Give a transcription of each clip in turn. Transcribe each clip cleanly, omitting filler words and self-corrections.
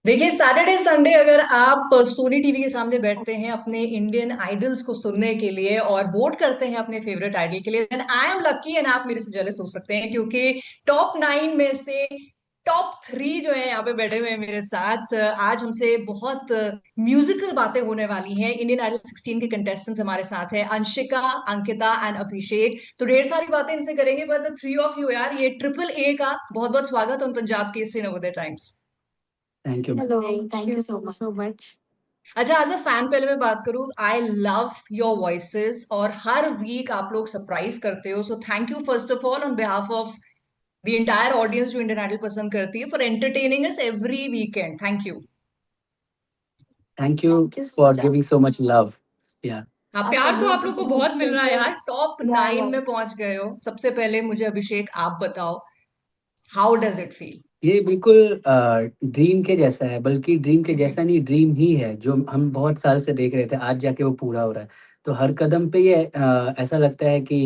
देखिए, Saturday Sunday अगर आप सोनी टीवी के सामने बैठते हैं अपने इंडियन आइडल्स को सुनने के लिए और वोट करते हैं अपने फेवरेट आइडल के लिए, then I am lucky and आप मेरे से जेलस हो सकते हैं, क्योंकि टॉप 9 में से टॉप 3 जो है यहाँ पे बैठे हुए हैं मेरे साथ। आज हमसे बहुत म्यूजिकल बातें होने वाली हैं। इंडियन आइडल 16 के कंटेस्टेंट्स हमारे साथ हैं, अंशिका, अंकिता एंड अभिषेक। तो ढेर सारी बातें इनसे करेंगे, but the three of you यार, ये ट्रिपल A का बहुत बहुत स्वागत है पंजाब के Navodaya times. Thank you. Hello. Thank you so much. अच्छा, एज अ फैन पहले मैं बात करूं, आई लव योर वॉइसेस और हर वीक आप लोग सरप्राइज करते हो। So thank you first of all on behalf of the entire audience जो इंडियन आइडल पसंद करती है, for entertaining us every weekend. Thank you. Thank you thank you so for much. Giving so much love. या हाँ, आपका प्यार तो बहुत आप लोग को बहुत बहुत अच्छे मिल रहा है से। यार, टॉप या 9 में पहुंच गए हो। सबसे पहले मुझे अभिषेक आप बताओ, हाउ डज इट फील? ये बिल्कुल ड्रीम के जैसा है, बल्कि ड्रीम के जैसा नहीं, ड्रीम ही है जो हम बहुत साल से देख रहे थे, आज जाके वो पूरा हो रहा है। तो हर कदम पे ये ऐसा लगता है कि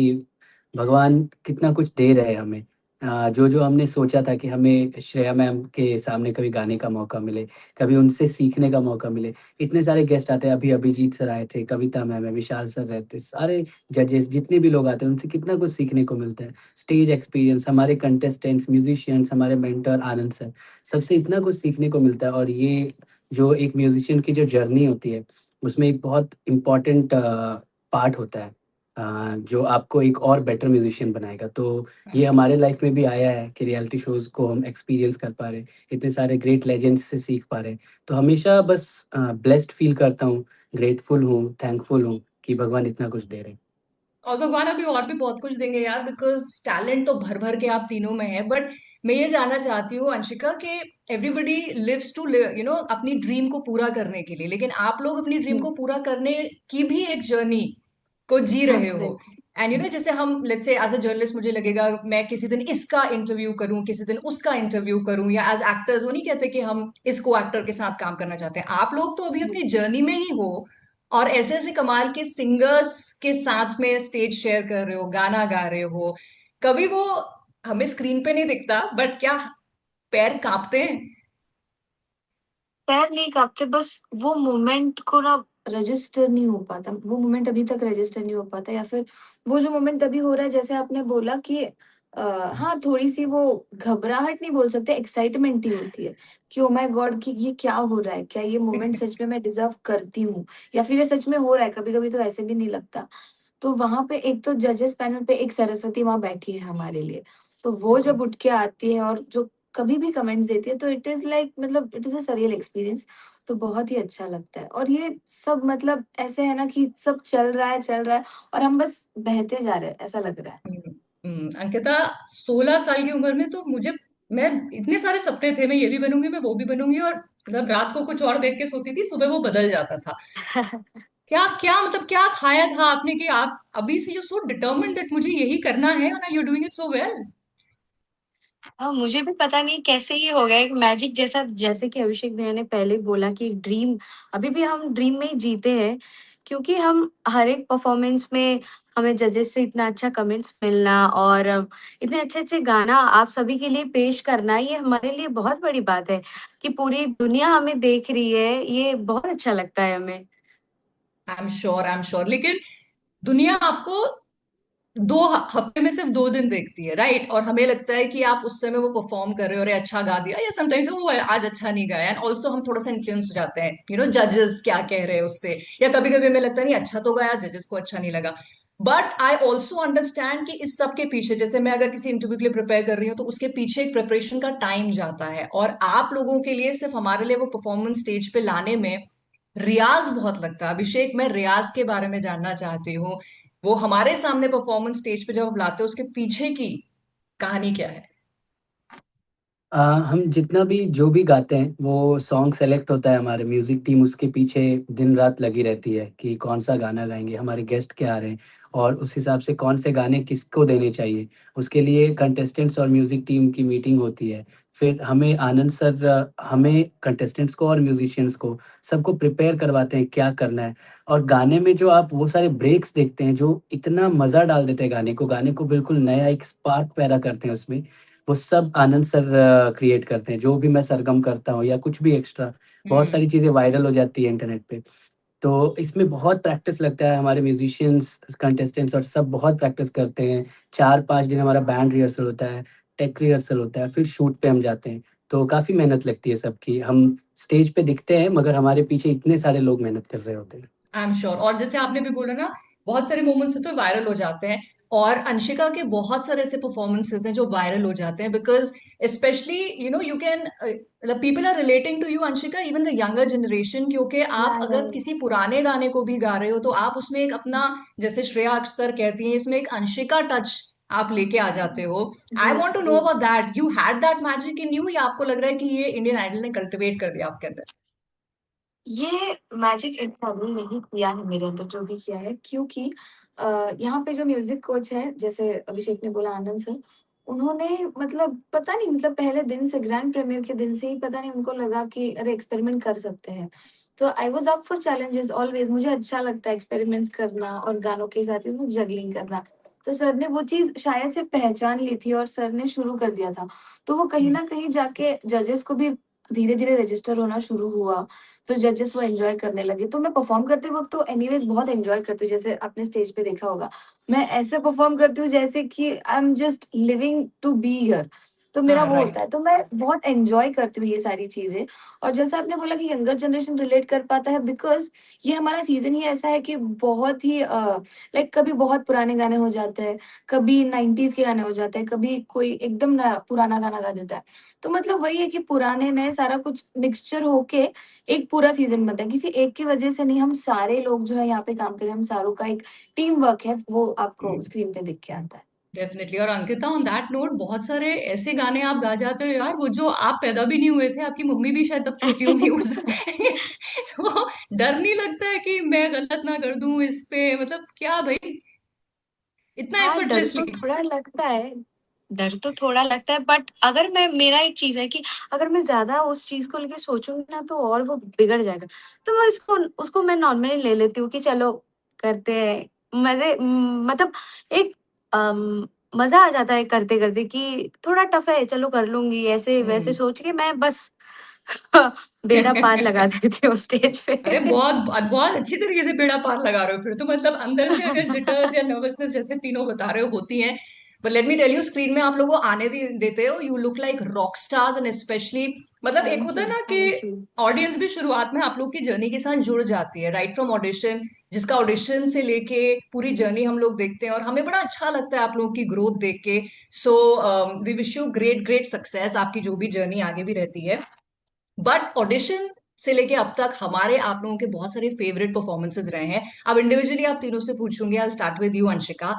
भगवान कितना कुछ दे रहे हैं हमें। जो जो हमने सोचा था कि हमें श्रेया मैम के सामने कभी गाने का मौका मिले, कभी उनसे सीखने का मौका मिले। इतने सारे गेस्ट आते हैं, अभी अभिजीत सर आए थे, कविता मैम है, विशाल सर रहते, सारे जजेस जितने भी लोग आते हैं उनसे कितना कुछ सीखने को मिलता है। स्टेज एक्सपीरियंस, हमारे कंटेस्टेंट्स, म्यूजिशियंस, हमारे मेंटर आनंद सर, सबसे इतना कुछ सीखने को मिलता है। और ये जो एक म्यूजिशियन की जो जर्नी होती है, उसमें एक बहुत इम्पोर्टेंट पार्ट होता है, जो आपको एक और बेटर म्यूजिशियन बनाएगा। तो ये हमारे लाइफ में भी आया है कि रियलिटी शोज को हम एक्सपीरियंस कर पा रहे हैं, इतने सारे ग्रेट लेजेंड्स से सीख पा रहे हैं। तो हमेशा बस ब्लेस्ड फील करता हूँ, ग्रेटफुल हूँ, थैंकफुल हूँ कि भगवान इतना कुछ दे रहे हैं। और भगवान अभी और भी बहुत कुछ देंगे यार, बिकॉज टैलेंट तो भर भर के आप तीनों में है। बट मैं ये जानना चाहती हूँ अंशिका कि एवरीबडी लिव्स टू अपनी ड्रीम को पूरा करने के लिए, लेकिन आप लोग अपनी ड्रीम को पूरा करने की भी एक जर्नी को जी रहे हो। एंड जैसे हम let's say as a journalist, मुझे लगेगा मैं किसी दिन इसका इंटरव्यू करूं, किसी दिन उसका इंटरव्यू करूं, या एज एक्टर्स वो नहीं कहते कि हम इस को एक्टर के साथ काम करना चाहते हैं। आप लोग तो अभी अपनी जर्नी में ही हो और ऐसे ऐसे कमाल के सिंगर्स के साथ में स्टेज शेयर कर रहे हो, गाना गा रहे हो। कभी वो हमें स्क्रीन पे नहीं दिखता, बट क्या पैर कांपते हैं? पैर नहीं कांपते, बस वो मोमेंट को ना रजिस्टर नहीं हो पाता, वो मोमेंट अभी तक रजिस्टर नहीं हो पाता, या फिर वो जो मोमेंट अभी हो रहा है, जैसे आपने बोला कि हाँ, थोड़ी सी वो घबराहट नहीं बोल सकते, एक्साइटमेंट ही होती है कि ओ माय गॉड कि ये क्या हो रहा है, क्या ये मोमेंट सच में मैं डिजर्व करती हूँ, या फिर ये सच में हो रहा है। कभी कभी तो ऐसे भी नहीं लगता। तो वहां पे एक तो जजेस पैनल पे एक सरस्वती वहां बैठी है हमारे लिए। तो वो जब उठ के आती है और जो कभी भी कमेंट्स देती है, तो इट इज लाइक, मतलब it is a surreal experience. तो बहुत ही अच्छा लगता है। और ये सब मतलब ऐसे है ना कि सब चल रहा है चल रहा है, और हम बस बहते जा रहे हैं, ऐसा लग रहा है। अंकिता, 16 साल की उम्र में तो मुझे, मैं इतने सारे सपने थे, मैं ये भी बनूंगी, मैं वो भी बनूंगी, और मतलब रात को कुछ और देख के सोती थी, सुबह वो बदल जाता था। क्या क्या मतलब क्या खाया था आपने कि आप अभी से यू सो डिटर्मिन्ड दैट मुझे यही करना है, और you doing it so well? हाँ, मुझे भी पता नहीं कैसे ये हो गया, एक मैजिक जैसा। जैसे कि अभिषेक भैया ने पहले बोला कि ड्रीम, अभी भी हम ड्रीम में ही जीते हैं। क्योंकि हम हर एक परफॉर्मेंस में हमें जजेस से इतना अच्छा कमेंट्स मिलना, और इतने अच्छे अच्छे गाना आप सभी के लिए पेश करना, ये हमारे लिए बहुत बड़ी बात है कि पूरी दुनिया हमें देख रही है। ये बहुत अच्छा लगता है हमें। आई एम श्योर, लेकिन दुनिया आपको हफ्ते में सिर्फ 2 दिन देखती है, राइट? और हमें लगता है कि आप उस समय वो परफॉर्म कर रहे हो, अरे अच्छा गा दिया, या समटाइम्स वो आज अच्छा नहीं गाया, एंड ऑल्सो हम थोड़ा सा इन्फ्लुएंस हो जाते हैं, जजेस क्या कह रहे हैं उससे। या कभी कभी हमें लगता है नहीं अच्छा तो गाया, जजेस को अच्छा नहीं लगा। बट आई ऑल्सो अंडरस्टैंड कि इस सब के पीछे, जैसे मैं अगर किसी इंटरव्यू के लिए प्रिपेयर कर रही हूँ, तो उसके पीछे एक प्रिपरेशन का टाइम जाता है, और आप लोगों के लिए सिर्फ हमारे लिए वो परफॉर्मेंस स्टेज पे लाने में रियाज बहुत लगता है। अभिषेक, मैं रियाज के बारे में जानना चाहती हूँ। वो हमारे सामने परफॉर्मेंस स्टेज पे जब हम लाते हैं, उसके पीछे की कहानी क्या है? हम जितना भी जो भी गाते हैं, वो सॉन्ग सेलेक्ट होता है, हमारे म्यूजिक टीम उसके पीछे दिन रात लगी रहती है कि कौन सा गाना गाएंगे, हमारे गेस्ट क्या आ रहे हैं, और उस हिसाब से कौन से गाने किसको देने चाहिए। उसके लिए कंटेस्टेंट्स और म्यूजिक टीम की मीटिंग होती है। फिर हमें आनंद सर हमें कंटेस्टेंट्स को और म्यूजिशियंस को सबको प्रिपेयर करवाते हैं क्या करना है। और गाने में जो आप वो सारे ब्रेक्स देखते हैं, जो इतना मज़ा डाल देते हैं गाने को बिल्कुल नया एक स्पार्क पैदा करते हैं उसमें। वो सब आनंद सर क्रिएट करते हैं। जो भी मैं सरगम करता हूँ या कुछ भी एक्स्ट्रा, बहुत सारी चीज़ें वायरल हो जाती है इंटरनेट पे। तो इसमें बहुत प्रैक्टिस लगता है, हमारे म्यूज़िशियंस, कंटेस्टेंट्स और सब बहुत प्रैक्टिस करते हैं। 4-5 दिन हमारा बैंड रिहर्सल होता है, टेक रिहर्सल होता है, फिर शूट पे हम जाते हैं। तो काफ़ी मेहनत लगती है सबकी। हम स्टेज पे दिखते हैं मगर हमारे पीछे इतने सारे लोग मेहनत कर रहे होते हैं। I am sure. और जैसे आपने भी बोला ना, बहुत सारे मोमेंट्स तो वायरल हो जाते हैं, और अंशिका के बहुत सारे ऐसे परफॉर्मेंसेस हैं जो वायरल हो जाते हैं, बिकॉज स्पेशली यू कैन, मतलब people are relating to you Anshika, even the younger generation, क्योंकि आप या अगर किसी पुराने गाने को भी गा रहे हो तो आप उसमें एक अपना, जैसे श्रेया अक्सर कहती हैं, इसमें एक अंशिका टच आप लेके आ जाते हो। I ji want to know ji. About that, you had that magic in you, या आपको लग रहा है कि ये इंडियन आइडल ने कल्टिवेट कर दिया आपके अंदर? ये मैजिक इन्होंने नहीं किया है मेरे अंदर, जो भी किया है, क्योंकि यहाँ पे जो म्यूजिक कोच है, जैसे अभिषेक ने बोला, आनंद सर, उन्होंने मतलब पता नहीं, मतलब पहले दिन से, ग्रैंड प्रीमियर के दिन से ही पता नहीं उनको लगा कि अरे एक्सपेरिमेंट कर सकते हैं। तो I was up for challenges always, मुझे अच्छा लगता है एक्सपेरिमेंट्स करना और गानों के साथ ही जगलिंग करना। तो सर ने वो चीज शायद से पहचान ली थी और सर ने शुरू कर दिया था। तो वो कहीं ना कहीं जाके जजेस को भी धीरे धीरे रजिस्टर होना शुरू हुआ। फिर जजेस वो एंजॉय करने लगे। तो मैं परफॉर्म करते वक्त तो एनीवेज बहुत एंजॉय करती हूँ, जैसे आपने स्टेज पे देखा होगा। मैं ऐसे परफॉर्म करती हूँ जैसे कि I am just living to be here. तो मेरा हाँ, वो होता राइट। है, तो मैं बहुत एंजॉय करती हूँ ये सारी चीजें। और जैसे आपने बोला कि यंगर जनरेशन रिलेट कर पाता है, बिकॉज ये हमारा सीजन ही ऐसा है कि बहुत ही लाइक कभी बहुत पुराने गाने हो जाते हैं, कभी 90s के गाने हो जाते हैं, कभी कोई एकदम नया पुराना गाना गा देता है। तो मतलब वही है कि पुराने नए सारा कुछ मिक्सचर होके एक पूरा सीजन बनता है। किसी एक की वजह से नहीं, हम सारे लोग जो है यहाँ पे काम करें, हम सारों का एक टीम वर्क है, वो आपको स्क्रीन पे दिख के आता है। डेफिनेटली। और अंकिता, ऑन दैट नोट, बहुत सारे ऐसे गाने आप गा जाते हो यार, वो जो आप पैदा भी नहीं हुए थे, आपकी मम्मी भी शायद तब छोटी होंगी उस तो डर नहीं लगता है कि मैं गलत ना कर दूं इस पे, मतलब क्या भाई, इतना हाँ, डर तो एफर्टलेसली? थोड़ा लगता है। डर तो थोड़ा लगता है, बट अगर मैं, मेरा एक चीज है कि अगर मैं ज्यादा उस चीज को लेके सोचूंगी ना तो और वो बिगड़ जाएगा। तो मैं इसको उसको मैं नॉर्मली ले लेती हूँ कि चलो करते हैं, मजे मतलब एक मजा आ जाता है करते करते, कि थोड़ा टफ है चलो कर लूंगी, ऐसे वैसे हम्म। सोच के मैं बस बेड़ा पार लगा देती हूँ स्टेज अरे पे। बहुत बहुत अच्छी तरीके से बेड़ा पार लगा रहे हो फिर तो, मतलब अंदर से अगर जिटर्स या नर्वसनेस जैसे तीनों बता रहे हो होती हैं, but let me tell you, screen में आप लोगों को आने देते हो, you look like rock stars, and specially, मतलब एक थैंक होता यू है ना कि थैंक यू। ऑडियंस भी शुरुआत में आप लोग की जर्नी के साथ जुड़ जाती है, राइट फ्रॉम ऑडिशन, जिसका ऑडिशन से लेके पूरी जर्नी हम लोग देखते हैं, और हमें बड़ा अच्छा लगता है आप लोगों की ग्रोथ देख के। So we wish you great great success, आपकी जो भी जर्नी आगे भी रहती है। बट ऑडिशन से लेके अब तक हमारे आप लोगों के बहुत सारे फेवरेट परफॉर्मेंसेस रहे हैं। अब इंडिविजुअली आप तीनों से पूछूंगी, I start with you Anshika,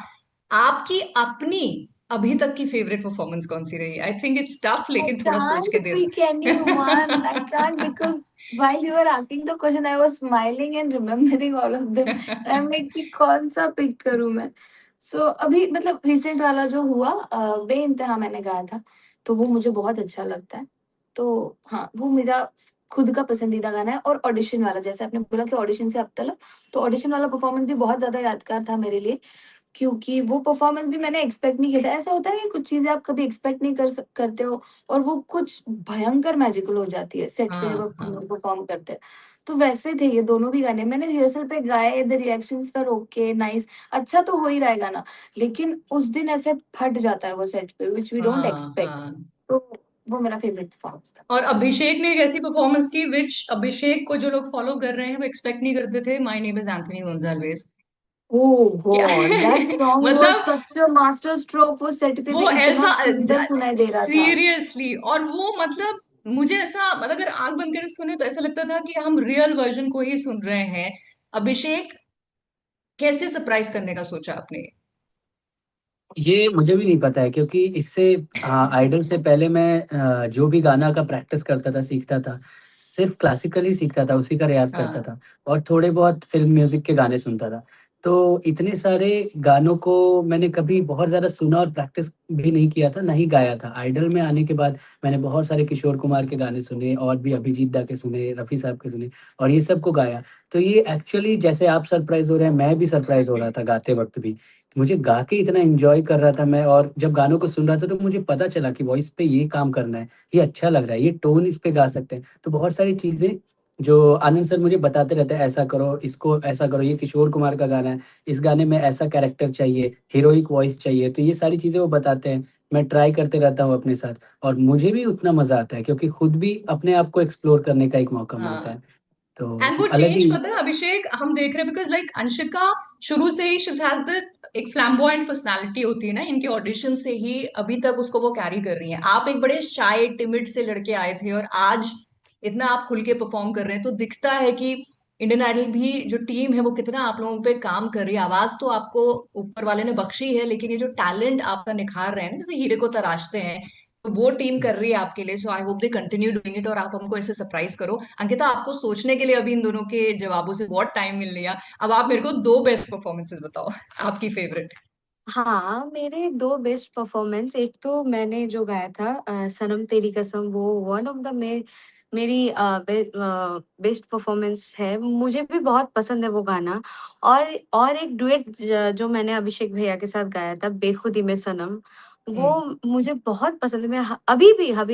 आपकी अपनी अभी तक की फेवरेट परफॉर्मेंस कौन सी रही? I think it's tough, I लेकिन थोड़ा सोच can't के दे pick anyone. I can't, because while you were asking the question, I was smiling and remembering all of them. I'm like कि कौन सा पिक करूं मैं? So अभी मतलब रिसेंट वाला जो हुआ, बेइंतहा मैंने गाया था, तो वो मुझे बहुत अच्छा लगता है। तो हाँ, वो मेरा खुद का पसंदीदा गाना है। और ऑडिशन वाला, जैसे आपने बोला कि ऑडिशन से अब तक, तो ऑडिशन वाला परफॉर्मेंस भी बहुत ज्यादा यादगार था मेरे लिए, क्योंकि वो परफॉर्मेंस भी मैंने एक्सपेक्ट नहीं किया था। ऐसा होता है कि कुछ चीजें आप कभी एक्सपेक्ट नहीं करते हो, और वो कुछ भयंकर मैजिकल हो जाती है सेट पे जब हाँ, आप हाँ। परफॉर्म करते हैं। तो वैसे थे ये दोनों भी गाने, मैंने रिहर्सल पे गाए, द रिएक्शंस पर ओके नाइस, अच्छा तो हो ही रहा है गाना, लेकिन उस दिन ऐसे फट जाता है वो सेट पे, विच वी डोंट हाँ, एक्सपेक्ट। हाँ। तो वो मेरा फेवरेट परफॉर्मेंस था। और अभिषेक ने एक ऐसी परफॉर्मेंस की विच अभिषेक को जो लोग फॉलो कर रहे हैं वो एक्सपेक्ट नहीं करते थे, my name is Anthony Gonsalves. Oh क्या गॉड, दैट सॉन्ग वाज मतलब सच अ मास्टर स्ट्रोक। वो सेट पे भी वो इतना ऐसा, सुंदर सुनाई दे रहा था। सीरियसली, और वो मतलब मुझे ऐसा, मतलब अगर आंख बंद करके सुने तो ऐसा लगता था कि हम रियल वर्जन को ही सुन रहे हैं। अभिषेक, कैसे सरप्राइज करने का सोचा आपने? ये मुझे भी नहीं पता है क्योंकि इससे आइडल से पहले मैं जो भी गाना का प्रैक्टिस करता था, सीखता था, सिर्फ़ क्लासिकल ही सीखता था, उसी का रियाज़ करता हाँ, था और थोड़े बहुत फ़िल्म म्यूज़िक के गाने सुनता था। तो इतने सारे गानों को मैंने कभी बहुत ज़्यादा सुना और प्रैक्टिस भी नहीं किया था, ना ही गाया था। आइडल में आने के बाद मैंने बहुत सारे किशोर कुमार के गाने सुने और भी अभिजीत दा के सुने, रफ़ी साहब के सुने और ये सब को गाया। तो ये एक्चुअली जैसे आप सरप्राइज़ हो रहे हैं, मैं भी सरप्राइज़ हो रहा था गाते वक़्त भी। मुझे गा के इतना एन्जॉय कर रहा था मैं, और जब गानों को सुन रहा था तो मुझे पता चला कि वॉइस पे ये काम करना है, ये अच्छा लग रहा है, ये टोन इस पे गा सकते हैं। तो बहुत सारी चीज़ें जो आनंद सर मुझे बताते रहते हैं, ऐसा करो, इसको ऐसा करो, ये किशोर कुमार का गाना है, इस गाने में ऐसा कैरेक्टर चाहिए, हीरोइक वॉइस चाहिए, तो ये सारी चीज़ें वो बताते हैं। मैं ट्राई करते रहता हूँ अपने साथ, और मुझे भी उतना मज़ा आता है क्योंकि खुद भी अपने आप को एक्सप्लोर करने का एक मौका मिलता हाँ, है। तो एंड वो अलग चेंज ही पता है अभिषेक, हम देख रहे हैं बिकॉज लाइक अंशिका शुरू से ही शी हैज द एक फ्लैम्बॉयंट पर्सनालिटी होती है ना, इनके ऑडिशन से ही अभी तक उसको वो कैरी कर रही हैं। आप एक बड़े शाय टिमिड से लड़के आए थे और आज इतना आप खुल के परफॉर्म कर रहे हैं, तो दिखता है कि इंडियन आइडल भी जो टीम है वो कितना आप लोगों पे काम कर रही है। आवाज तो आपको ऊपर वाले ने बख्शी है, लेकिन ये जो टैलेंट आपका निखार रहे हैं ना, जैसे हीरे को तराशते हैं, तो वो टीम कर रही है आपके लिए। So I hope they continue doing it और आप हमको ऐसे सरप्राइज करो। अंकिता, आपको सोचने के लिए अभी इन दोनों के जवाबों से बहुत टाइम मिल लिया। अब आप मेरे को दो बेस्ट परफॉर्मेंसेस बताओ, आपकी फेवरेट। हाँ, मेरे 2 बेस्ट परफ़ॉर्मेंस, एक तो मैंने जो गाया था सनम तेरी कसम, वो वन ऑफ द मेरी बेस्ट परफ़ॉर्मेंस है। मुझे भी बहुत पसंद है वो गाना। और एक डुएट जो मैंने अभिषेक भैया के साथ गाया था, बेखुदी में सनम, हम्म। वो मुझे बहुत पसंद है। मैं अभी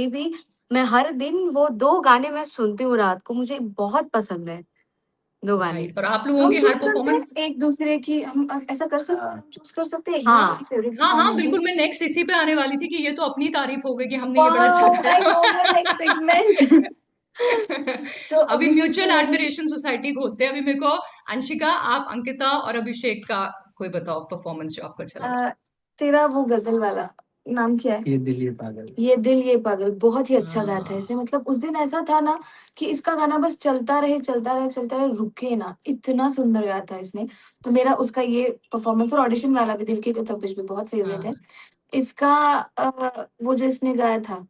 भी मैं हर दिन वो 2 गाने मैं सुनती हूँ रात को, मुझे बहुत पसंद है 2 गाने। राइट, और आप लोगों हम की हर चूज़ करते परफॉर्मेंस। हैं एक दूसरे की, हम ऐसा कर सकते हैं, हाँ। हम चूज़ कर सकते हैं, ये हाँ हमारी फेवरेट हाँ हाँ बिल्कुल, परफॉर्मेंसेस। मैं नेक्स्ट इसी पे आने वाली थी कि ये तो अपनी तारीफ हो गई कि हमने ये बड़ा अच्छा wow! I know the next गाया। सेगमेंट। सो अभी अभिषेक म्यूचुअल भैया ने एडमिरेशन सोसाइटी को होते हैं। अभी मेरे को अंशिका, आप अंकिता और अभिषेक का कोई बताओ परफॉर्मेंस जो आपको अच्छा लगा। अ, तेरा वो गज़ल वाला नाम क्या है? ये दिल ये पागल। ये दिल ये पागल बहुत ही अच्छा गाया था हाँ। इसने। मतलब उस दिन ऐसा था ना कि इसका गाना बस चलता रहे, चलता रहे, चलता रहे, रुके ना। इतना सुंदर गाया था इसने। तो मेरा उसका ये परफॉर्मेंस और ऑडिशन वाला भी, दिल के तपिश भी बहुत फेवरेट है। हाँ। इसका वो जो इसने गाया था,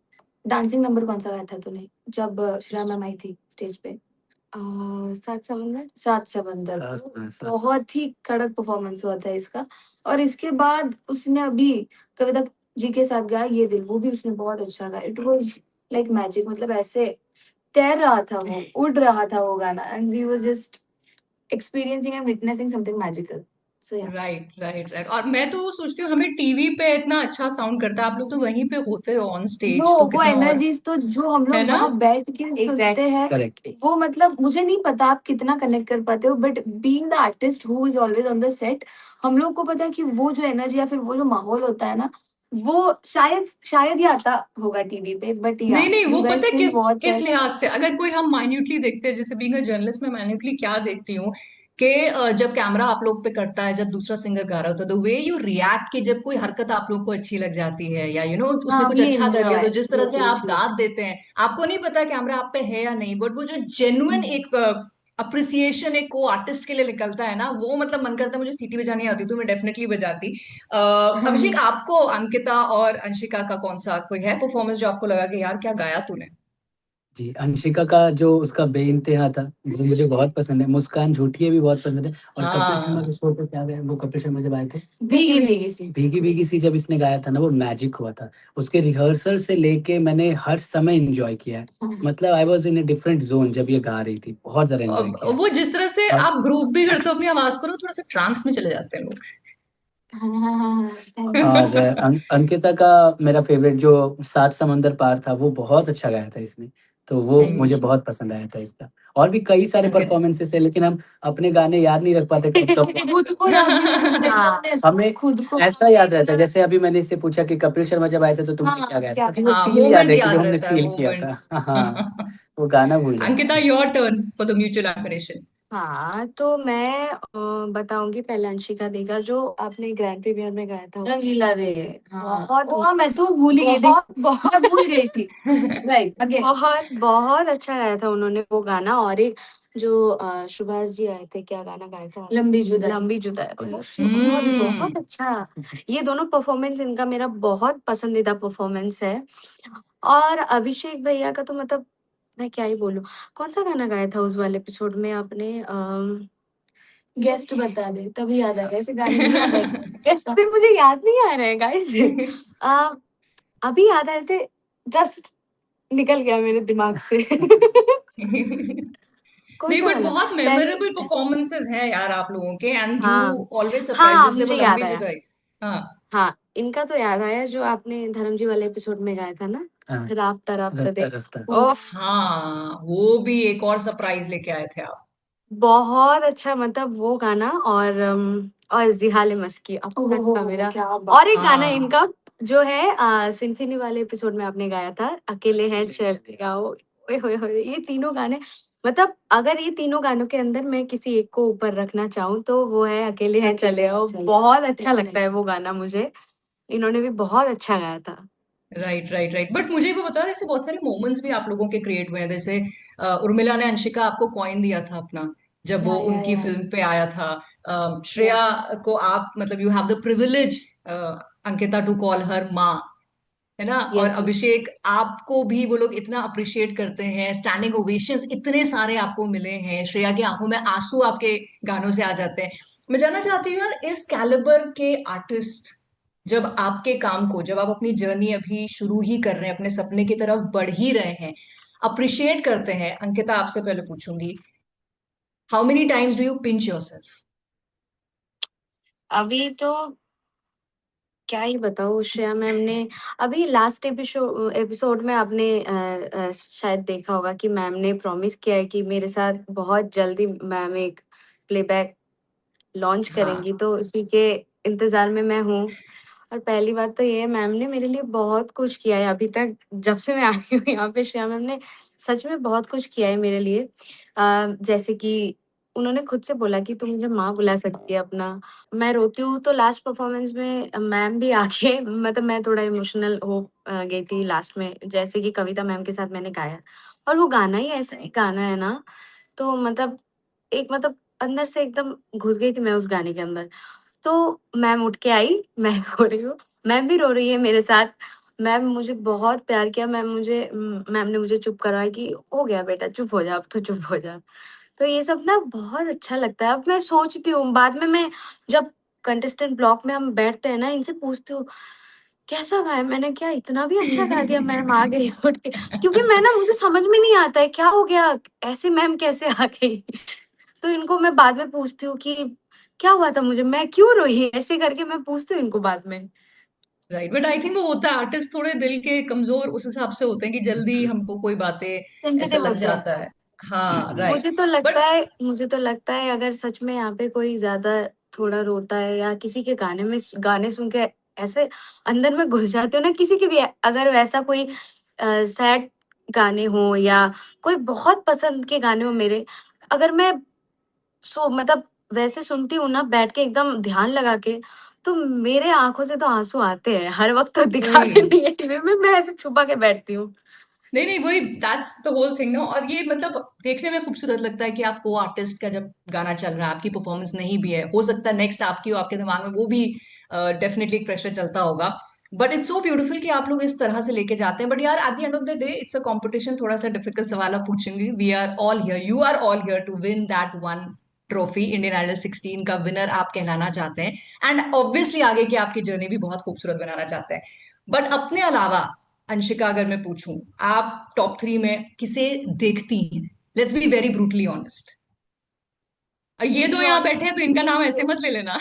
डांसिंग नंबर कौन-सा गाया था तूने? जब श्रेया मैम आई थी स्टेज पे? सात समंदर? सात समंदर। हाँ, वो हाँ, साथ बहुत ही कड़क परफॉर्मेंस हुआ था इसका। और इसके बाद उसने अभी कविता जी के साथ गाया ये दिल, वो भी उसने बहुत अच्छा गाया। इट वाज़ लाइक मैजिक, मतलब ऐसे तैर रहा था वो, उड़ रहा था वो गाना, and we were just experiencing and witnessing something magical. So yeah right right right, और मैं तो सोचती हूँ हमें टीवी पे इतना अच्छा साउंड करता है, आप लोग तो वहीं पे होते हो ऑन वो स्टेज, तो वो कितना और। एनर्जीज तो जो हम है लोग ना। वहां बैठ के सुनते एग्ज़ैक्टली, हैं, करेक्ट। वो मतलब मुझे नहीं पता आप कितना कनेक्ट कर पाते हो, but being the artist who is always on the set, हम लोग को पता है कि वो जो एनर्जी या फिर वो जो माहौल होता है ना, वो शायद ही आता होगा टीवी पे, बट या नहीं नहीं, यू वो पता गाइस है स्टिल किस वॉच किस इट। लिहाज से, अगर कोई हम माइन्यूटली देखते हैं, जैसे बीइंग अ जर्नलिस्ट मैं माइन्यूटली क्या देखती हूँ कि जब कैमरा आप लोग पे करता है, जब दूसरा सिंगर गा रहा होता है, द वे यू रिएक्ट, कि जब कोई हरकत आप लोग को अच्छी लग जाती है या उसने हाँ, कुछ वी अच्छा कर लिया, तो एंजॉय, जिस तरह यस से यस आप यस। दाद देते हैं, आपको नहीं पता कैमरा आप पे है या नहीं, बट वो जो जेन्युइन एक अप्रिसिएशन एक को आर्टिस्ट के लिए निकलता है ना, वो मतलब मन करता है मुझे सीटी बजानी आती तो मैं डेफिनेटली बजाती। अभिषेक, आपको अंकिता और अंशिका का कौन सा कोई है परफॉर्मेंस जो आपको लगा कि यार क्या गाया तूने। जी, अंशिका का जो उसका बेइंतहा था, वो मुझे बहुत पसंद है। मुस्कान झूठिया भी बहुत पसंद है, और कपिल शर्मा के हाँ। शो पे क्या गया वो, कपिल शर्मा जब आए थे, भीगी भीगी सी। भीगी भीगी सी जब इसने गाया था ना, वो मैजिक हुआ था। उसके रिहर्सल से लेके मैंने हर समय एन्जॉय किया है। मतलब I was in a different zone जब ये गा रही थी, बहुत ज़्यादा एन्जॉय किया है। वो जिस तरह से और आप ग्रूव भी करते हो अपनी आवाज को ना, थोड़ा सा ट्रांस में चले जाते हैं लोग। हाँ हाँ हाँ हाँ, थैंक यू। और अंकिता का मेरा फ़ेवरेट जो सात समंदर पार था, वो बहुत अच्छा गाया था इसने। तो वो मुझे हम्म। बहुत पसंद आया था इसका। और भी कई सारे अंकित। परफ़ॉर्मेंसेस हैं, लेकिन हम अपने गाने याद नहीं रख पाते कब-कब। खुद को याद नहीं रहता, हाँ, हमें खुद को। ऐसा याद रहता है, जैसे अभी मैंने इससे पूछा कि कपिल शर्मा जब आए थे तो तुमने क्या हाँ, गाया था? क्या क्योंकि वो गाया हाँ, था? फ़ील याद मोमेंट है कि जो याद हमने रहता है, फ़ील किया मोमेंट। था। हाँ, वो गाना भूल जाते अंकिता, हैं। Your turn for the mutual admiration. हाँ, तो मैं बताऊँगी पहले अंशिका दी का, जो आपने ग्रैंड प्रीमियर में गाया था। रंगीला रे। हाँ, बहुत ओह! मैं तो भूल ही गई थी। मैं भूल गई थी। Right, again. बहुत अच्छा गाया था उन्होंने वो गाना। और एक जो सुभाष जी आए थे, क्या गाना गाया था? लंबी जुदाई। लंबी जुदाई। बहुत हम्म। अच्छा। ये दोनों परफॉर्मेंस इनका मेरा बहुत पसंदीदा परफॉर्मेंस है। और अभिषेक भैया का तो मतलब मैं क्या ही बोलूँ। कौन-सा गाना गाया था उस वाले एपिसोड में आपने? गेस्ट बता दे, तभी याद आएगा, ऐसे गाने नहीं याद आएंगे। गेस्ट फिर मुझे याद नहीं आ रहे हैं गाइस। अ, अभी याद आ रहे थे, जस्ट निकल गया मेरे दिमाग से। कौन नहीं सा बट वाला? बहुत पहले मेमोरेबल परफॉर्मेंसेस हैं यार आप लोगों के, एंड यू हाँ ऑलवेज सरप्राइज, हाँ, जैसे वो मुझे याद लंबी आया। जुदाई। हाँ हाँ, इनका तो याद आया जो आपने धर्म जी वाले एपिसोड में गाया था ना, हाँ, राफ्ता राफ्ता रफ्ता दे। रफ्ता। ओफ, हाँ, वो भी एक और सरप्राइज लेके आए थे आप। बहुत अच्छा, मतलब वो गाना और जिहाले मस्की अब तक का ओहो, मेरा। क्या और बात, एक गाना हाँ इनका जो है सिम्फनी वाले एपिसोड में आपने गाया था, अकेले हैं चल गाओ। ओए होए होए, ये तीनों गाने, मतलब अगर ये तीनों गानों के अंदर मैं किसी एक को ऊपर रखना चाहूँ तो वो है अकेले हैं चले आओ। बहुत अच्छा लगता है वो गाना मुझे, इन्होंने भी बहुत अच्छा गाया था। Right right right. बट मुझे वो बताओ, ऐसे बहुत सारे मोमेंट्स भी आप लोगों के क्रिएट हुए हैं, जैसे उर्मिला ने अंशिका आपको कॉइन दिया था अपना, जब वो उनकी फिल्म पे आया था। श्रेया को आप, मतलब you have the privilege Ankita to call her माँ, है ना। और यस यस। अभिषेक, आपको भी वो लोग इतना अप्रिशिएट करते हैं, स्टैंडिंग ओवेशंस इतने सारे आपको मिले हैं, श्रेया की आंखों में आंसू आपके गानों से आ जाते हैं। मैं जानना चाहती हूँ यार, इस कैलिबर के आर्टिस्ट, जब आपके काम को, जब आप अपनी जर्नी अभी शुरू ही कर रहे हैं, अपने सपने की तरफ बढ़ ही रहे हैं, अप्रिशिएट करते हैं, अंकिता आपसे पहले पूछूंगी, how many times do you pinch yourself? अभी तो क्या ही बताऊँ, श्रेया मैम ने अभी लास्ट एपिसोड में आपने शायद देखा होगा कि मैम ने प्रॉमिस किया है कि मेरे साथ बहुत जल्दी मैम एक प्लेबैक लॉन्च हाँ करेंगी, तो उसी के इंतजार में मैं हूँ। और पहली बात तो ये है, मैम ने मेरे लिए बहुत कुछ किया है अभी तक, जब से मैं आई हूँ यहाँ पे श्रेया मैम ने सच में बहुत कुछ किया है मेरे लिए। जैसे कि उन्होंने खुद से बोला कि तू मुझे माँ बुला सकती है अपना। मैं रोती हूँ तो लास्ट परफॉर्मेंस में मैम भी आके मतलब मैं थोड़ा इमोशनल हो गई थी लास्ट में, जैसे कि कविता मैम के साथ मैंने गाया। और वो गाना ही ऐसा एक गाना है ना, तो मतलब अंदर से एकदम घुस गई थी मैं उस गाने के अंदर। तो मैम उठ के आई, मैं रो रही हूँ, मैम भी रो रही है मेरे साथ। मैम मुझे बहुत प्यार किया, मैम ने मुझे चुप करवाया कि हो गया बेटा, चुप हो जा, अब तो चुप हो जा। तो ये सब ना बहुत अच्छा लगता है। अब मैं सोचती हूँ बाद में, मैं जब कंटेस्टेंट ब्लॉक में हम बैठते हैं ना, इनसे पूछती हूँ कैसा गाया मैंने, क्या इतना भी अच्छा गा दिया? मैम आ गई उठ के, क्योंकि मैं ना, मुझे समझ में नहीं आता है क्या हो गया, ऐसे मैम कैसे आ गई? तो इनको मैं बाद में पूछती हूँ कि क्या हुआ था मुझे, मैं क्यों रोई? ऐसे करके मैं पूछती हूँ इनको बाद में। राइट, बट आई थिंक वो होता है, आर्टिस्ट थोड़े दिल के कमजोर उस हिसाब से होते हैं कि जल्दी हमको कोई बातें ऐसे सेंसिटिव लग होते हैं। जाता है। हाँ राइट। मुझे बट तो मुझे तो लगता है अगर सच में यहाँ पे कोई ज्यादा थोड़ा रोता है या किसी के गाने सुन के ऐसे अंदर में घुस जाते हो ना, किसी के भी, अगर वैसा कोई सैड गाने हो या कोई बहुत पसंद के गाने हो मेरे, अगर मैं मतलब वैसे सुनती हूँ ना बैठ के एकदम ध्यान लगा के, तो मेरे आंखों से तो आंसू आते हैं। हर वक्त तो दिखाते नहीं नहीं है टीवी में, मैं ऐसे छुपा के बैठती हूँ। नहीं नहीं, वही दैट्स द होल थिंग ना। और ये मतलब देखने में खूबसूरत लगता है कि आप को आर्टिस्ट का जब गाना चल रहा है, आपकी परफॉर्मेंस नहीं भी है, हो सकता है नेक्स्ट आपकी हो, आपके दिमाग में वो भी डेफिनेटली एक प्रेशर चलता होगा। बट इट्स सो ब्यूटीफुल कि आप लोग इस तरह से लेके जाते हैं। बट यार, at the end of the day it's a competition, थोड़ा सा डिफिकल्ट सवाल आप पूछूंगी। We are all here, you are all here to win that one trophy. Indian Idol 16 का विनर आप कहलाना चाहते हैं, एंड ऑब्वियसली आगे की आपकी जर्नी भी बहुत खूबसूरत बनाना चाहते हैं। बट अपने अलावा, अंशिका, अगर मैं पूछूं, आप टॉप 3 में किसे देखती हैं? Let's be very brutally honest. ये दो यहाँ बैठे हैं तो इनका नाम ऐसे मत ले लेना।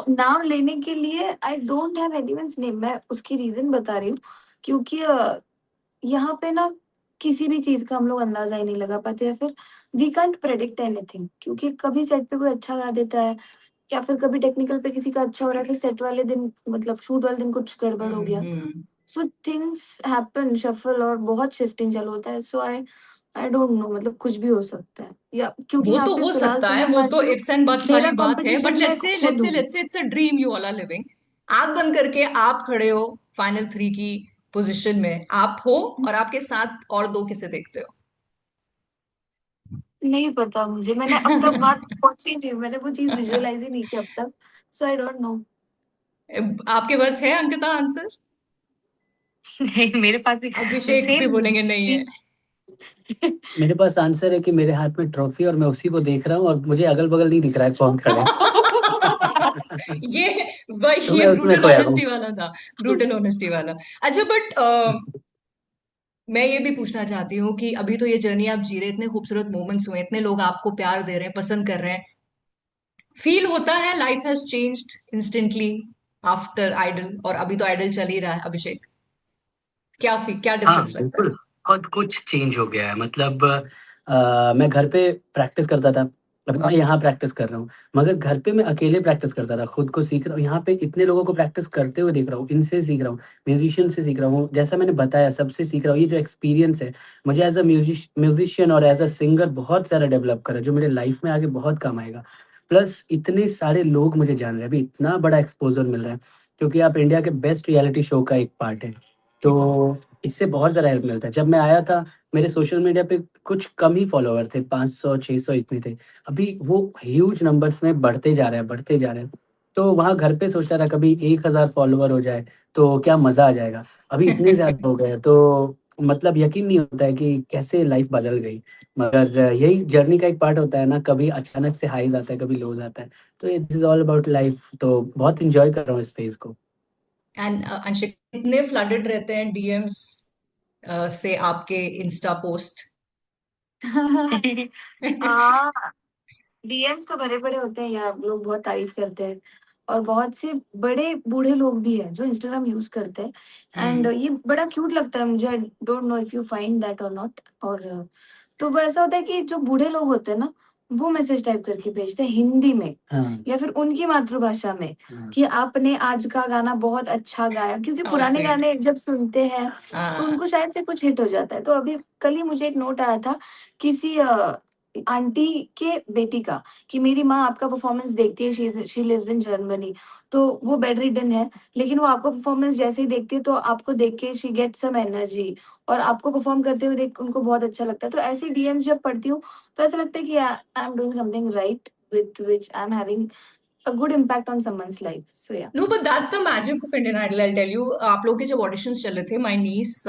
नाम लेने के लिए I don't have anyone's name, मैं उसकी रीजन बता रही हूँ। क्योंकि यहाँ पे ना किसी भी चीज का हम लोग अंदाजा ही नहीं लगा पाते, या फिर वी कांट प्रेडिक्ट एनीथिंग, क्योंकि कभी सेट पे कोई अच्छा गा देता है, या फिर कभी टेक्निकल पे किसी का अच्छा हो रहा है, फिर सेट वाले दिन मतलब शूट वाले दिन कुछ गड़बड़ हो गया। हम्म। सो थिंग्स हैपन शफल, और बहुत शिफ्टिंग चालू होता है। सो आई आई डोंट नो, मतलब कुछ भी हो सकता है, या क्योंकि वो यहाँ तो पे हो फिलहाल सकता तो है, मैं वो मान तो रही हूँ इफ्स एंड बट्स वाली मेरा बात है। बट कंपटीशन मैं लेट्स से खुद हूँ। It's a dream you all are living. आंख बंद करके आप खड़े हो फाइनल 3 की पोजीशन में, आप हो, और आपके साथ और दो किसे देखते हो? नहीं पता मुझे, मैंने अब तक बात पहुंची नहीं, मैंने वो चीज विजुअलाइज ही नहीं की अब तक। सो आई डोंट नो। आपके पास है अंकिता आंसर? नहीं, मेरे पास भी अभिषेक भी सेम। बोलेंगे नहीं है। मेरे पास आंसर है कि मेरे हाथ में ट्रॉफी और मैं उसी को देख रहा हूँ और मुझे अगल-बगल नहीं दिख रहा है कौन खड़े ये तो वही, ये मैं उसमें ब्रूटल खोया हूँ। ऑनेस्टी वाला था, ब्रूटल ऑनेस्टी वाला। अच्छा, बट मैं ये भी पूछना चाहती हूँ कि अभी तो ये जर्नी आप जी रहे, इतने खूबसूरत मोमेंट्स हुए, इतने लोग आपको प्यार दे रहे हैं, पसंद कर रहे हैं, फील होता है life has changed instantly after idol? और अभी तो आइडल चल ही रहा है, अभिषेक, क्या हाँ, डिफरेंस लगता बिल्कुल, है? बहुत कुछ चेंज हो गया है। मतलब मैं घर पे प्रैक्टिस करता था, अभी मैं यहाँ प्रैक्टिस कर रहा हूँ, मगर घर पे मैं अकेले प्रैक्टिस करता था, खुद को सीख रहा हूँ। यहाँ पे इतने लोगों को प्रैक्टिस करते हुए देख रहा हूँ, इनसे सीख रहा हूँ, म्यूज़िशियन से सीख रहा हूँ, जैसा मैंने बताया सबसे सीख रहा हूँ। ये जो एक्सपीरियंस है, मुझे एज़ अ म्यूज़िशियन और एज़ अ सिंगर बहुत सारा डेवलप करा, जो मेरे लाइफ़ में आगे बहुत काम आएगा। प्लस इतने सारे लोग मुझे जान रहे हैं, अभी इतना बड़ा एक्सपोज़र मिल रहा है, क्योंकि आप इंडिया के बेस्ट रियलिटी शो का एक पार्ट हैं। तो इससे बहुत ज़्यादा हेल्प मिलता है। जब मैं आया था, मेरे सोशल मीडिया पे कुछ कम ही फॉलोवर थे, 500 600 इतने थे। अभी वो ह्यूज नंबर्स में बढ़ते जा रहे हैं, बढ़ते जा रहे हैं। तो वहाँ घर पे सोचता था कभी 1000 फॉलोवर हो जाए, तो क्या मज़ा आ जाएगा। अभी इतने ज़्यादा हो गए हैं, तो मतलब यकीन नहीं होता है कि कैसे लाइफ़ बदल गई। मगर यही जर्नी का एक पार्ट होता है ना, कभी अचानक से हाईज़ आता है, कभी लोज़ आता है। तो it is all about life, तो बहुत एन्जॉय कर रहा हूँ इस फ़ेज़ को। एंड अंशिक, कितने फ्लडेड रहते हैं डीएम्स से आपके इंस्टा पोस्ट? हाँ, डीएम्स तो भरे पड़े होते हैं यार, लोग बहुत तारीफ करते हैं। और बहुत से बड़े बूढ़े लोग भी हैं जो इंस्टाग्राम यूज करते हैं, एंड ये बड़ा क्यूट लगता है मुझे। I don't know if you find that और नॉट। और तो वो ऐसा होता है कि जो बूढ़े लोग होते हैं ना, वो मैसेज टाइप करके भेजते हैं हिंदी में हाँ, या फिर उनकी मातृभाषा में हाँ। कि आपने आज का गाना बहुत अच्छा गाया, क्योंकि हाउ पुराने स्वीट। गाने जब सुनते हैं तो हाँ। उनको शायद से कुछ हिट हो जाता है। तो अभी कल ही मुझे एक नोट आया था किसी आंटी के बेटी का, कि मेरी माँ आपका परफॉर्मेंस देखती है, शी लिव्स इन जर्मनी, तो वो बेड रिडन है, लेकिन वो आपका परफॉर्मेंस जैसे ही देखती है तो आपको देख के शी गेट सम एनर्जी, और आपको परफॉर्म करते हुए देख उनको बहुत अच्छा लगता है। तो ऐसे डीएम्स जब पढ़ती हूँ तो ऐसा लगता है कि I am doing something right, with which I'm having a good impact on someone's life. So yeah. No, but that's the magic of Indian Idol. I tell you, आप लोग के जब ऑडिशंस चल रहे थे, my niece,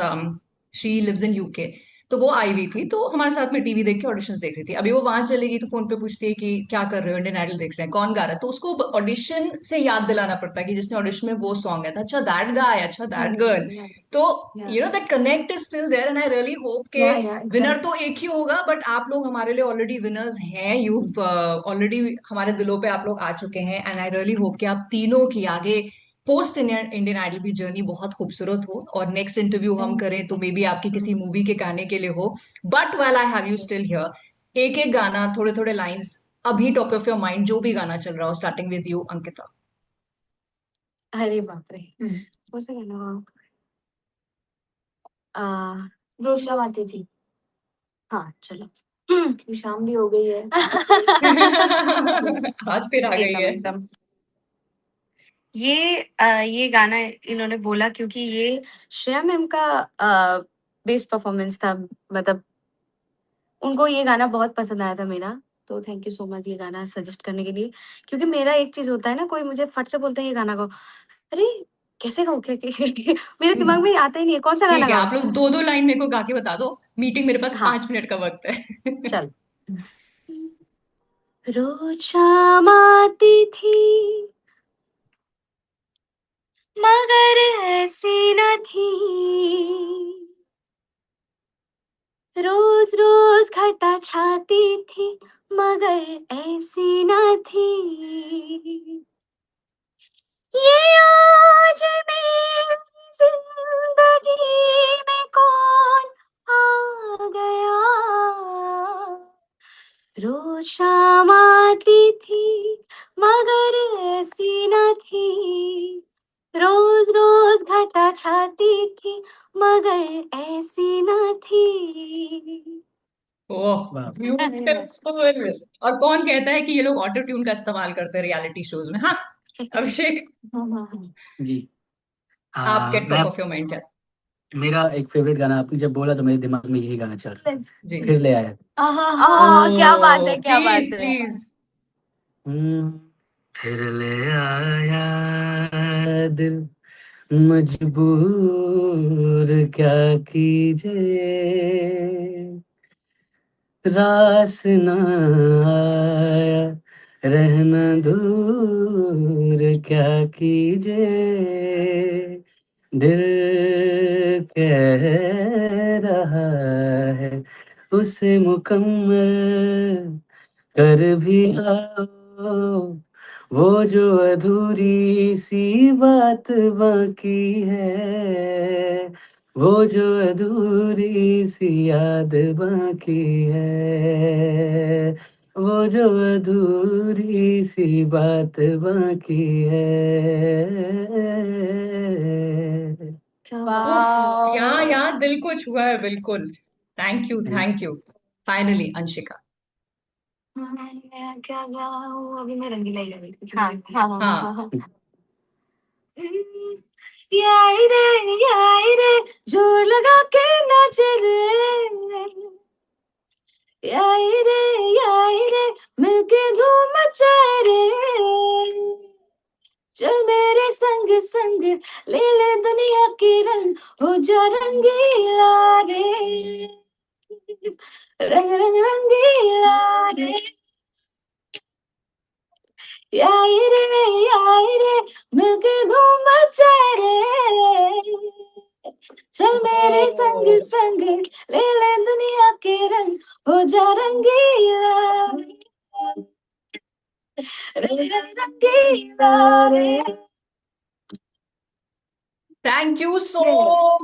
she lives in UK, तो वो आई हुई थी, तो हमारे साथ में टीवी देख के ऑडिशंस देख रही थी। अभी वो वहां चलेगी तो फोन पे पूछती है कि क्या कर रहे हो, इंडियन आइडल देख रहे हैं, कौन गा रहा है, तो उसको ऑडिशन से याद दिलाना पड़ता है कि जिसने ऑडिशन में वो सॉन्ग गाया था, अच्छा दैट गाय, अच्छा दैट गर्ल। Yeah, तो yeah, you know that connect is still there, and I really hope के yeah, विनर exactly. तो एक ही होगा, बट आप लोग हमारे लिए ऑलरेडी विनर्स हैं। यू ऑलरेडी हमारे दिलों पे आप लोग आ चुके हैं, एंड आई रियली होप कि आप तीनों की आगे पोस्ट इंडियन आइडल की जर्नी बहुत खूबसूरत हो, और नेक्स्ट इंटरव्यू हम Thank करें तो मे बी you आपकी so किसी much. मूवी के गाने के लिए हो। But well I have you still here, एक एक गाना, थोड़े थोड़े लाइंस, अभी टॉप ऑफ योर माइंड जो भी गाना चल रहा हो, स्टार्टिंग विद यू अंकिता। अरे बाप रे, कौन सा गाना हुआ? आ, रोशना आती थी। हाँ चलो, कि शाम भी हो गई है। आज फिर आ गई एकदम है। एकदम। ये गाना इन्होंने बोला क्योंकि ये श्रेया मैम का बेस्ट परफॉर्मेंस था। मतलब उनको ये गाना बहुत पसंद आया था मेरा। तो थैंक यू सो मच ये गाना सजेस्ट करने के लिए। क्योंकि मेरा एक चीज होता है ना, कोई मुझे फट से बोलता है ये गाना गाओ, अरे कैसे गाऊं, क्या मेरे दिमाग में आता ही नहीं है कौन सा गाना ठीक है, गाऊं। आप लोग दो दो लाइन मेरे को गा के बता दो, मीटिंग मेरे पास हाँ 5 मिनट का वक्त है। चल। रोज शाम आती थी मगर ऐसी न थी, रोज रोज घटा छाती थी मगर ऐसी न थी, ये आज मेरी जिंदगी में कौन आ गया, रोज शाम आती थी मगर ऐसी न थी, रोज रोज घटा छाती थी मगर ऐसी न थी। ओह, वाह! ब्यूटीफुल। और कौन कहता है कि ये लोग ऑटो ट्यून का इस्तेमाल करते हैं रियलिटी शोज में? हाँ, अभिषेक, जी। आपके मैं टॉप ऑफ योर माइंड क्या? मेरा एक फ़ेवरेट गाना आपने जब बोला तो मेरे दिमाग में यही गाना चल रहा है, जी। फिर ले आया। क्या बात है, ओ क्या प्लीज बात है। प्लीज। हुँ, फिर ले आया दिल मजबूर क्या कीजिए, रास ना आया रहना दूर क्या कीजिए, दिल कह रहा है उसे मुकम्मल कर भी आओ, वो जो अधूरी सी बात बाकी है, वो जो अधूरी सी याद बाकी है, वो जो अधूरी सी बात बाकी है। क्या उफ, बात है। यहाँ दिल को छुआ है बिल्कुल। Thank you finally Anshika. मैं क्या गाऊं, अभी मैं रंगीला ही गा रही थी। हाँ हाँ हाँ हाँ हाँ हाँ। याई रे याई रे, जोर लगा के नाचे रे, याई रे, मिलके धूम मचाए रे, चल मेरे संग संग, ले ले दुनिया की रंग, हो जा रंगीला रे, रंग रंग रंगीला रे, याई रे, मिलके धूम मचाए रे, चल मेरे संग संग, ले ले दुनिया के रंग, हो जा रंगीला रे, रंगीला रे। Thank you so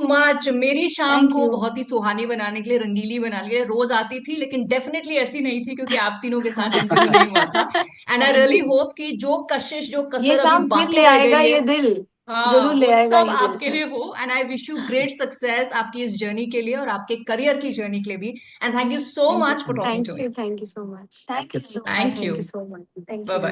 much. मेरी शाम थैंक को यू। बहुत ही सुहानी बनाने के लिए, रंगीली बनाने के लिए रोज आती थी, लेकिन डेफिनेटली ऐसी नहीं थी क्योंकि आप तीनों के साथ इंटरव्यू नहीं हुआ था। एंड आई रियली होप कि जो कशिश जो ये कसर अभी शाम फिर बाकी ले रह आएगा गई है, ये दिल, हाँ, जरूर ले वो आएगा सब ये दिल। आपके लिए हो। And I wish you great success आपकी इस जर्नी के लिए और आपके करियर की जर्नी के लिए भी। And thank you so much for talking to me. Thank you so much, thank you so much, thank thank you. You so much, thank bye you. Bye.